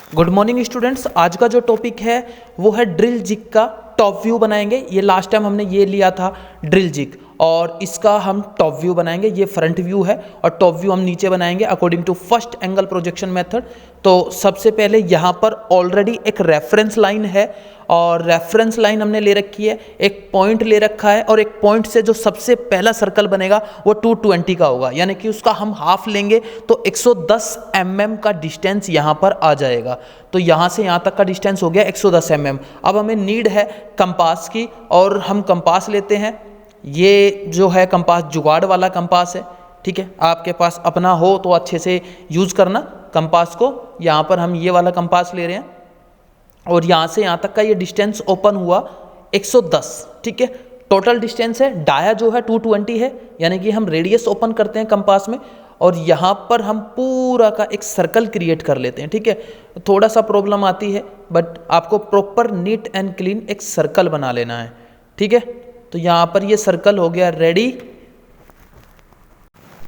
Good morning students. आज का जो टॉपिक है वो है ड्रिल जिग का टॉप व्यू बनाएंगे। ये लास्ट टाइम हमने ये लिया था ड्रिल जिग, और इसका हम टॉप व्यू बनाएंगे। ये फ्रंट व्यू है और टॉप व्यू हम नीचे बनाएंगे according to first angle projection method. तो सबसे पहले यहाँ पर ऑलरेडी एक रेफरेंस लाइन है और रेफरेंस लाइन हमने ले रखी है, एक पॉइंट ले रखा है और एक पॉइंट से जो सबसे पहला सर्कल बनेगा वो 220 का होगा, यानी कि उसका हम हाफ लेंगे तो 110 mm का डिस्टेंस यहाँ पर आ जाएगा। तो यहाँ से यहाँ तक का डिस्टेंस हो गया 110 mm। अब हमें नीड है कंपास की और हम कंपास लेते हैं। ये जो है कंपास जुगाड़ वाला कंपास है, ठीक है। आपके पास अपना हो तो अच्छे से यूज़ करना कंपास को। यहाँ पर हम ये वाला कंपास ले रहे हैं और यहाँ से यहाँ तक का ये डिस्टेंस ओपन हुआ 110, ठीक है। टोटल डिस्टेंस है, डाया जो है 220 है, यानी कि हम रेडियस ओपन करते हैं कंपास में और यहाँ पर हम पूरा का एक सर्कल क्रिएट कर लेते हैं, ठीक है। थोड़ा सा प्रॉब्लम आती है बट आपको प्रॉपर नीट एंड क्लीन एक सर्कल बना लेना है, ठीक है। तो यहाँ पर ये सर्कल हो गया रेडी,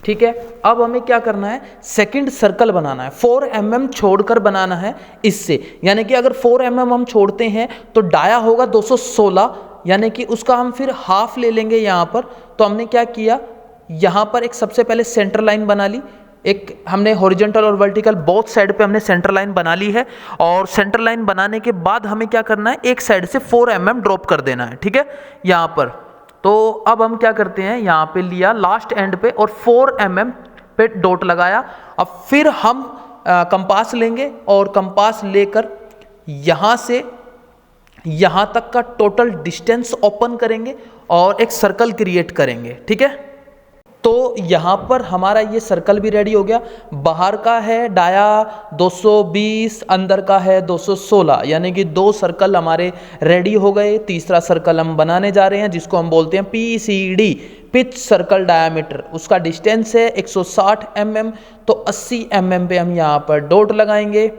ठीक है। अब हमें क्या करना है, सेकंड सर्कल बनाना है। 4 mm छोड़कर बनाना है इससे, यानी कि अगर 4 mm हम छोड़ते हैं तो डाया होगा 216, यानी कि उसका हम फिर हाफ ले लेंगे यहाँ पर। तो हमने क्या किया, यहाँ पर एक सबसे पहले सेंटर लाइन बना ली। एक हमने हॉरिजॉन्टल और वर्टिकल बोथ साइड पे हमने सेंटर लाइन बना ली है और सेंटर लाइन बनाने के बाद हमें क्या करना है, एक साइड से 4 mm ड्रॉप कर देना है, ठीक है, यहाँ पर। तो अब हम क्या करते हैं, यहाँ पे लिया लास्ट एंड पे और 4 mm पे डॉट लगाया। अब फिर हम कंपास लेंगे और कंपास लेकर यहाँ से यहाँ तक का टोटल डिस्टेंस ओपन करेंगे और एक सर्कल क्रिएट करेंगे, ठीक है। तो यहाँ पर हमारा ये सर्कल भी रेडी हो गया। बाहर का है डाया 220, अंदर का है 216, यानी कि 2 सर्कल हमारे रेडी हो गए। तीसरा सर्कल हम बनाने जा रहे हैं जिसको हम बोलते हैं PCD, पिच सर्कल डायामीटर। उसका डिस्टेंस है 160 mm। तो 80 mm पे हम यहाँ पर डॉट लगाएंगे।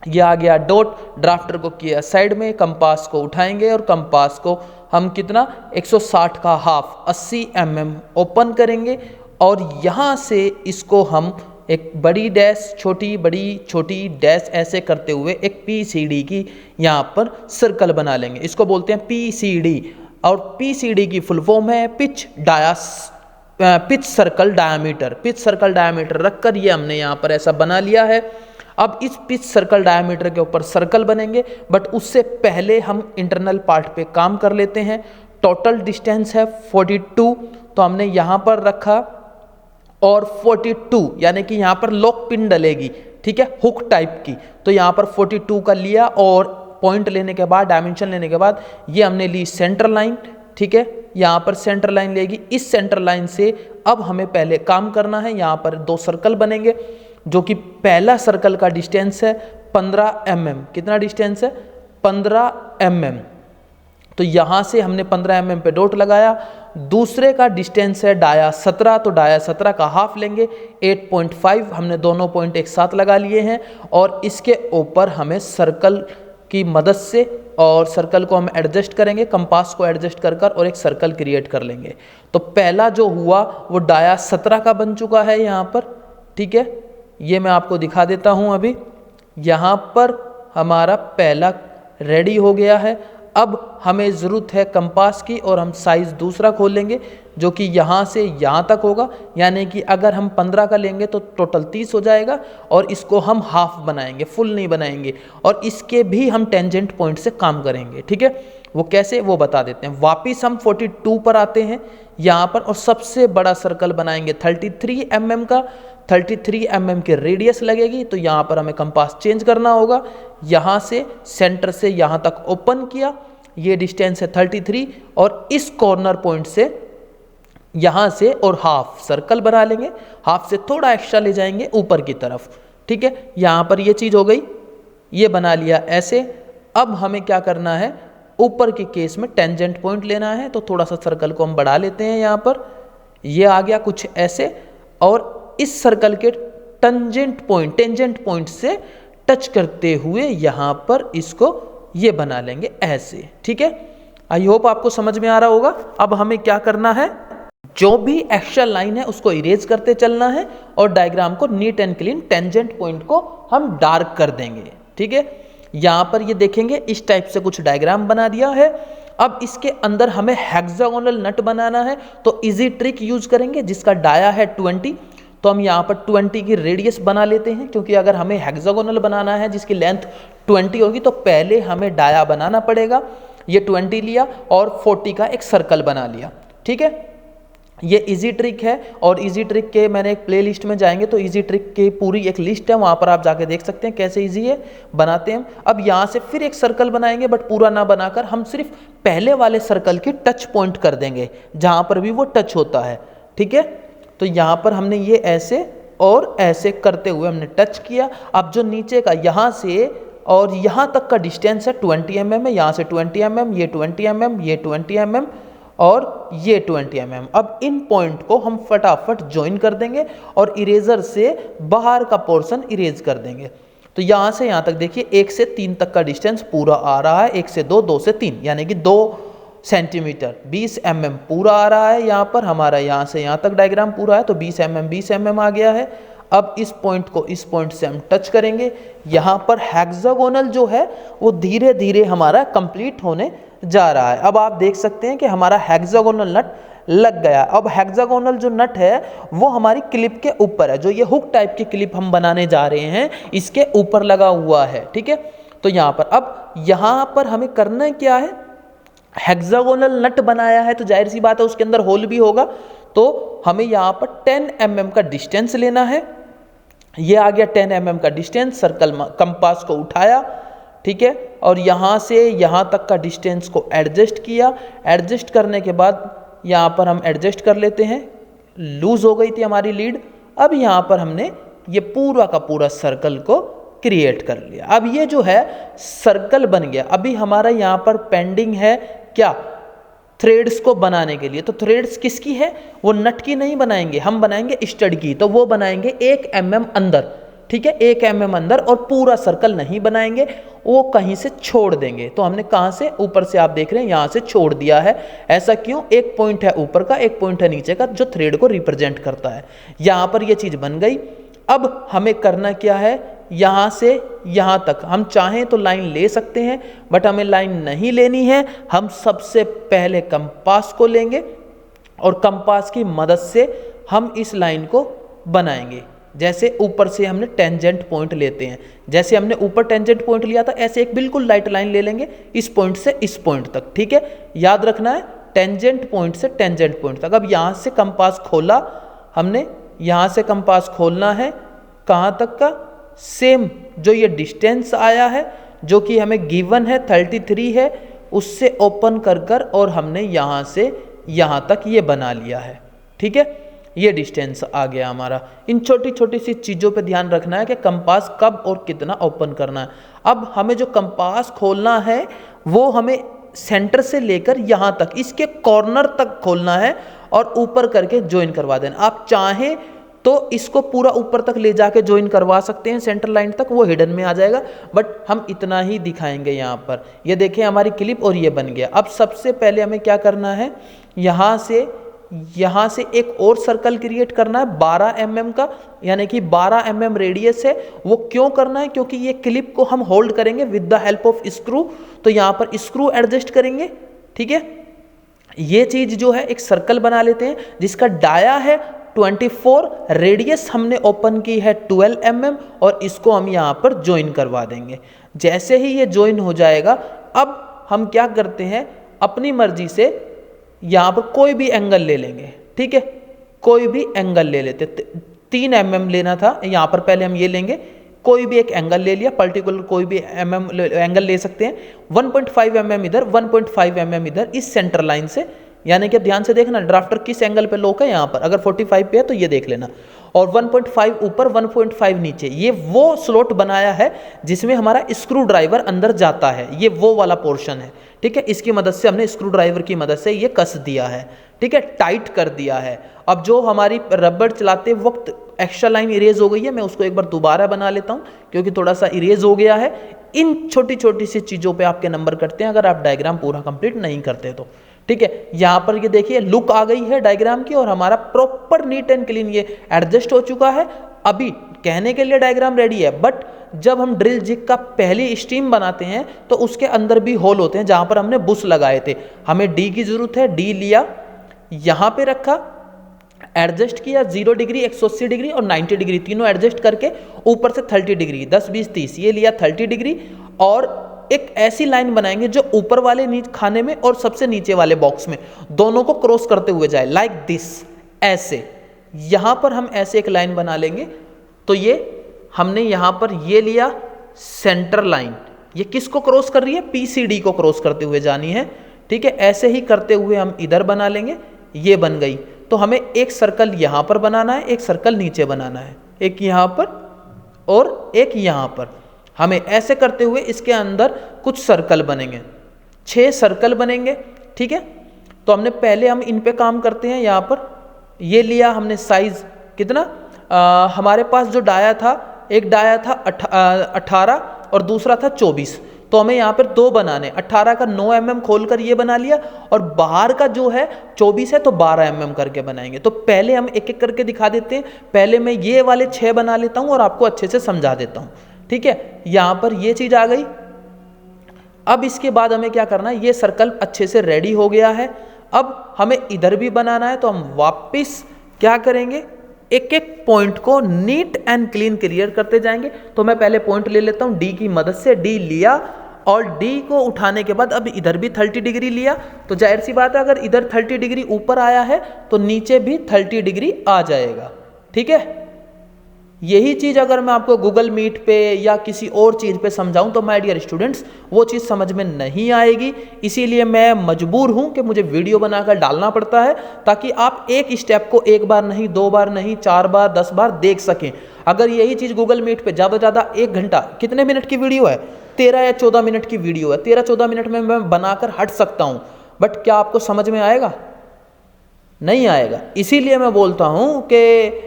ये आ गया डॉट, ड्राफ्टर को किया साइड में, कंपास को उठाएंगे और कंपास को हम कितना 160 का हाफ 80 mm ओपन करेंगे और यहाँ से इसको हम एक बड़ी डैश छोटी बड़ी छोटी डैश ऐसे करते हुए एक PCD की यहाँ पर सर्कल बना लेंगे। इसको बोलते हैं PCD और PCD की फुल फॉर्म है pitch circle diameter. Pitch circle diameter रखकर ये हमने यहाँ पर ऐसा बना लिया है। अब इस पिच सर्कल डायामीटर के ऊपर सर्कल बनेंगे, बट उससे पहले हम इंटरनल पार्ट पे काम कर लेते हैं। टोटल डिस्टेंस है 42, तो हमने यहाँ पर रखा और 42, यानी कि यहाँ पर लॉक पिन डलेगी, ठीक है, हुक टाइप की। तो यहाँ पर 42 का लिया और पॉइंट लेने के बाद, डायमेंशन लेने के बाद ये हमने ली सेंटर लाइन, ठीक है। यहाँ पर सेंटर लाइन लेगी। इस सेंटर लाइन से अब हमें पहले काम करना है। यहाँ पर 2 सर्कल बनेंगे, जो कि पहला सर्कल का डिस्टेंस है 15 mm। कितना डिस्टेंस है, 15 mm। तो यहाँ से हमने 15 mm पे डॉट लगाया। दूसरे का डिस्टेंस है डाया 17, तो डाया 17 का हाफ लेंगे 8.5। हमने दोनों पॉइंट एक साथ लगा लिए हैं और इसके ऊपर हमें सर्कल की मदद से, और सर्कल को हम एडजस्ट करेंगे, कंपास को एडजस्ट कर कर और एक सर्कल क्रिएट कर लेंगे। तो पहला जो हुआ वो डाया 17 का बन चुका है यहाँ पर, ठीक है। ये मैं आपको दिखा देता हूँ अभी। यहाँ पर हमारा पहला रेडी हो गया है। अब हमें ज़रूरत है कंपास की और हम साइज़ दूसरा खोल लेंगे जो कि यहाँ से यहाँ तक होगा, यानी कि अगर हम 15 का लेंगे तो टोटल 30 हो जाएगा और इसको हम हाफ बनाएंगे, फुल नहीं बनाएंगे। और इसके भी हम टेंजेंट पॉइंट से काम करेंगे, ठीक है। वो कैसे, वो बता देते हैं। वापिस हम 42 पर आते हैं यहाँ पर और सबसे बड़ा सर्कल बनाएंगे 33 mm का। 33 mm की रेडियस लगेगी, तो यहाँ पर हमें कंपास चेंज करना होगा। यहाँ से सेंटर से यहाँ तक ओपन किया, ये डिस्टेंस है 33 और इस कॉर्नर पॉइंट से यहाँ से और हाफ सर्कल बना लेंगे। हाफ से थोड़ा एक्स्ट्रा ले जाएंगे ऊपर की तरफ, ठीक है। यहाँ पर ये चीज़ हो गई, ये बना लिया ऐसे। अब हमें क्या करना है, ऊपर के केस में टेंजेंट पॉइंट लेना है, तो थोड़ा सा सर्कल को हम बढ़ा लेते हैं। यहाँ पर ये आ गया कुछ ऐसे और इस सर्कल के टेंजेंट पॉइंट से टच करते हुए यहाँ पर इसको ये बना लेंगे ऐसे, ठीक है। आई होप आपको समझ में आ रहा होगा। अब हमें क्या करना है, जो भी एक्स्ट्रा लाइन है उसको इरेज करते चलना है और डायग्राम को neat and clean tangent point को हम डार्क कर देंगे, ठीक है, यहाँ पर ये देखेंगे इस टाइप से कुछ डायग्राम बना दिया है। अब इसके अंदर हमें हेक्सागोनल नट बनाना है, तो इजी ट्रिक यूज करेंगे जिसका डाया है 20। तो हम यहाँ पर 20 की रेडियस बना लेते हैं, क्योंकि अगर हमें हेक्सागोनल बनाना है जिसकी लेंथ 20 होगी तो पहले हमें डाया बनाना पड़ेगा। ये 20 लिया और 40 का एक सर्कल बना लिया। ठीक है, ये इजी ट्रिक है, और इजी ट्रिक के मैंने एक प्ले लिस्ट में जाएंगे तो इजी ट्रिक की पूरी एक लिस्ट है, वहाँ पर आप जाके देख सकते हैं कैसे इजी है, बनाते हैं। अब यहाँ से फिर एक सर्कल बनाएंगे, बट पूरा ना बनाकर हम सिर्फ पहले वाले सर्कल की टच पॉइंट कर देंगे जहाँ पर भी वो टच होता है। ठीक है, तो यहाँ पर हमने ये ऐसे और ऐसे करते हुए हमने टच किया। अब जो नीचे का यहाँ से और यहाँ तक का डिस्टेंस है 20 mm है, यहाँ से 20 mm, ये 20 mm, ये 20 mm और ये 20 mm। अब इन पॉइंट को हम फटाफट ज्वाइन कर देंगे और इरेजर से बाहर का पोर्शन इरेज कर देंगे। तो यहाँ से यहाँ तक देखिए 1 से 3 तक का डिस्टेंस पूरा आ रहा है, 1 से 2, 2 से 3, यानी कि 2 सेंटीमीटर 20 mm पूरा आ रहा है। यहाँ पर हमारा यहाँ से यहाँ तक डायग्राम पूरा है, तो 20 mm आ गया है। अब इस पॉइंट को इस पॉइंट से हम टच करेंगे। यहाँ पर हेक्सागोनल जो है वो धीरे धीरे हमारा कंप्लीट होने जा रहा है। अब आप देख सकते हैं कि हमारा हेक्सागोनल नट लग गया। अब हेक्सागोनल जो नट है वो हमारी क्लिप के ऊपर है, जो ये हुक टाइप की क्लिप हम बनाने जा रहे हैं इसके ऊपर लगा हुआ है। ठीक है, तो यहाँ पर अब यहाँ पर हमें करना क्या है, हेक्सागोनल नट बनाया है तो जाहिर सी बात है उसके अंदर होल भी होगा, तो हमें यहाँ पर 10 mm का डिस्टेंस लेना है। ये आ गया 10 mm का डिस्टेंस, सर्कल कंपास को उठाया। ठीक है, और यहाँ से यहाँ तक का डिस्टेंस को एडजस्ट किया। एडजस्ट करने के बाद यहाँ पर हम एडजस्ट कर लेते हैं, लूज हो गई थी हमारी लीड। अब यहाँ पर हमने ये पूरा का पूरा सर्कल को क्रिएट कर लिया। अब ये जो है सर्कल बन गया। अभी हमारा यहाँ पर पेंडिंग है क्या, थ्रेड्स को बनाने के लिए। तो थ्रेड्स किसकी है, वो नट की नहीं बनाएंगे, हम बनाएंगे स्टड की। तो वो बनाएंगे 1 mm अंदर। ठीक है, 1 mm अंदर, और पूरा सर्कल नहीं बनाएंगे, वो कहीं से छोड़ देंगे। तो हमने कहाँ से, ऊपर से आप देख रहे हैं यहाँ से छोड़ दिया है। ऐसा क्यों, एक पॉइंट है ऊपर का, एक पॉइंट है नीचे का जो थ्रेड को रिप्रेजेंट करता है। यहाँ पर ये चीज़ बन गई। अब हमें करना क्या है, यहाँ से यहाँ तक हम चाहें तो लाइन ले सकते हैं, बट हमें लाइन नहीं लेनी है। हम सबसे पहले कंपास को लेंगे और कंपास की मदद से हम इस लाइन को बनाएंगे। जैसे ऊपर से हमने टेंजेंट पॉइंट लेते हैं, जैसे हमने ऊपर टेंजेंट पॉइंट लिया था, ऐसे एक बिल्कुल लाइट लाइन ले लेंगे इस पॉइंट से इस पॉइंट तक। ठीक है, याद रखना है टेंजेंट पॉइंट से टेंजेंट पॉइंट तक। अब यहाँ से कंपास खोला हमने, यहाँ से कंपास खोलना है कहाँ तक का, सेम जो ये डिस्टेंस आया है जो कि हमें गिवन है 33 है, उससे ओपन कर कर और हमने यहाँ से यहाँ तक ये बना लिया है। ठीक है, ये डिस्टेंस आ गया हमारा। इन छोटी छोटी सी चीज़ों पे ध्यान रखना है कि कंपास कब और कितना ओपन करना है। अब हमें जो कंपास खोलना है वो हमें सेंटर से लेकर यहाँ तक, इसके कॉर्नर तक खोलना है और ऊपर करके ज्वाइन करवा देना। आप चाहें तो इसको पूरा ऊपर तक ले जाके ज्वाइन करवा सकते हैं सेंटर लाइन तक, वो हिडन में आ जाएगा, बट हम इतना ही दिखाएंगे यहाँ पर। ये देखें हमारी क्लिप और ये बन गया। अब सबसे पहले हमें क्या करना है, यहाँ से एक और सर्कल क्रिएट करना है 12 mm का, यानी कि 12 mm रेडियस है। वो क्यों करना है, क्योंकि ये क्लिप को हम होल्ड करेंगे with the help of screw, तो यहाँ पर स्क्रू एडजस्ट करेंगे। ठीक है, ये चीज जो है एक सर्कल बना लेते हैं जिसका डाया है 24, रेडियस हमने ओपन की है 12 mm, और इसको हम यहाँ पर ज्वाइन करवा देंगे। जैसे ही ये ज्वाइन हो जाएगा, अब हम क्या करते हैं, अपनी मर्जी से यहाँ पर कोई भी एंगल ले लेंगे। ठीक है, कोई भी एंगल ले लेते, 3 mm लेना था, यहाँ पर पहले हम ये लेंगे, कोई भी एक एंगल ले लिया, पर्टिकुलर कोई भी एंगल ले सकते हैं। 1.5 mm इधर, 1.5 mm इधर, इस सेंटर लाइन से, यानी कि ध्यान से देखना ड्राफ्टर किस एंगल पे लोक है, यहाँ पर अगर 45 पे है तो ये देख लेना, और 1.5 ऊपर 1.5 नीचे। ये वो स्लॉट बनाया है जिसमें हमारा स्क्रू ड्राइवर अंदर जाता है, ये वो वाला पोर्शन है। ठीक है, इसकी मदद से हमने स्क्रू ड्राइवर की मदद से ये कस दिया है। ठीक है, टाइट कर दिया है। अब जो हमारी रबड़ चलाते वक्त एक्स्ट्रा लाइन इरेज हो गई है, मैं उसको एक बार दोबारा बना लेता हूँ क्योंकि थोड़ा सा इरेज हो गया है। इन छोटी छोटी सी चीज़ों पे आपके नंबर कटते हैं अगर आप डायग्राम पूरा कंप्लीट नहीं करते तो। ठीक है, यहाँ पर ये देखिए लुक आ गई है डायग्राम की, और हमारा प्रॉपर नीट एंड क्लीन ये एडजस्ट हो चुका है। अभी कहने के लिए डायग्राम रेडी है, बट जब हम ड्रिल जिग का पहली स्टीम बनाते हैं तो उसके अंदर भी होल होते हैं जहां पर हमने बुश लगाए थे। हमें डी की जरूरत है, डी लिया, यहां पे रखा, एडजस्ट किया 0 डिग्री, 180 डिग्री और 90 डिग्री, तीनों एडजस्ट करके ऊपर से 30 डिग्री, 10 20 30, ये लिया 30 डिग्री। और एक ऐसी लाइन बनाएंगे जो ऊपर वाले खाने में और सबसे नीचे वाले बॉक्स में दोनों को क्रॉस करते हुए जाए, लाइक दिस, ऐसे। यहां पर हम ऐसे एक लाइन बना लेंगे। तो ये हमने यहां पर ये लिया सेंटर लाइन, ये किसको क्रॉस कर रही है? PCD को क्रॉस करते हुए जानी है, ठीक है। ऐसे ही करते हुए हम इधर बना लेंगे, ये बन गई। तो हमें एक सर्कल यहां पर बनाना है, एक सर्कल नीचे बनाना है, एक यहां पर और एक यहां पर। हमें ऐसे करते हुए इसके अंदर कुछ सर्कल बनेंगे, 6 सर्कल बनेंगे, ठीक है। तो हमने पहले हम इन पे काम करते हैं। यहाँ पर ये लिया हमने साइज कितना, हमारे पास जो डाया था, एक डाया था 18 और दूसरा था 24। तो हमें यहाँ पर 2 बनाने, 18 का 9 mm खोलकर ये बना लिया और बाहर का जो है 24 है तो 12 mm करके बनाएंगे। तो पहले हम एक एक करके दिखा देते हैं। पहले मैं ये वाले 6 बना लेता हूँ और आपको अच्छे से समझा देता हूँ, ठीक है। यहां पर ये चीज आ गई। अब इसके बाद हमें क्या करना है, ये सर्कल अच्छे से रेडी हो गया है। अब हमें इधर भी बनाना है, तो हम वापस क्या करेंगे, एक एक पॉइंट को नीट एंड क्लीन क्लियर करते जाएंगे। तो मैं पहले पॉइंट ले लेता हूं डी की मदद से, डी लिया और डी को उठाने के बाद अब इधर भी 30 डिग्री लिया। तो जाहिर सी बात है अगर इधर 30 डिग्री ऊपर आया है तो नीचे भी 30 डिग्री आ जाएगा, ठीक है। यही चीज़ अगर मैं आपको गूगल मीट पे या किसी और चीज़ पे समझाऊं तो माय डियर स्टूडेंट्स वो चीज़ समझ में नहीं आएगी। इसीलिए मैं मजबूर हूं कि मुझे वीडियो बनाकर डालना पड़ता है ताकि आप एक स्टेप को 1 बार नहीं, 2 बार नहीं, 4 बार, 10 बार देख सकें। अगर यही चीज़ गूगल मीट पे ज़्यादा से ज़्यादा 1 घंटा, कितने मिनट की वीडियो है, 13 या 14 मिनट की वीडियो है, 13-14 मिनट में मैं बनाकर हट सकता हूँ, बट क्या आपको समझ में आएगा? नहीं आएगा। इसीलिए मैं बोलता हूँ कि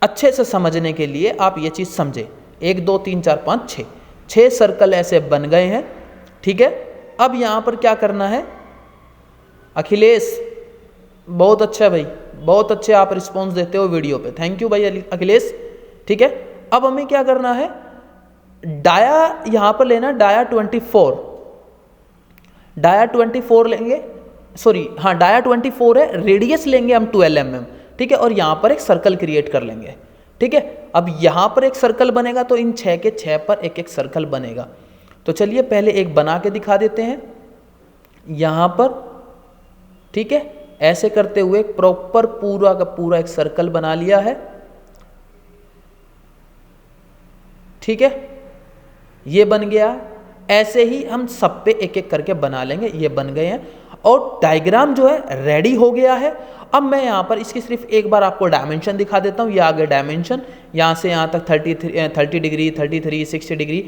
अच्छे से समझने के लिए आप ये चीज़ समझें। 1 2 3 4 5 6 सर्कल ऐसे बन गए हैं, ठीक है। अब यहाँ पर क्या करना है, अखिलेश बहुत अच्छा भाई, बहुत अच्छे आप रिस्पॉन्स देते हो वीडियो पे, थैंक यू भाई अखिलेश, ठीक है। अब हमें क्या करना है, डाया यहाँ पर लेना, डाया 24 लेंगे, सॉरी हाँ डाया 24 है, रेडियस लेंगे हम 12 mm, ठीक है। और यहां पर एक सर्कल क्रिएट कर लेंगे, ठीक है। अब यहां पर एक सर्कल बनेगा तो इन 6 के 6 पर एक एक सर्कल बनेगा। तो चलिए पहले एक बना के दिखा देते हैं यहां पर, ठीक है। ऐसे करते हुए प्रॉपर पूरा का पूरा एक सर्कल बना लिया है, ठीक है। ये बन गया। ऐसे ही हम सब पे एक एक करके बना लेंगे, ये बन गए हैं और डायग्राम जो है रेडी हो गया है। अब मैं यहाँ पर इसकी सिर्फ एक बार आपको डायमेंशन दिखा देता हूँ। ये आ गया डायमेंशन, यहाँ से यहाँ तक 30 डिग्री, 33, 60 डिग्री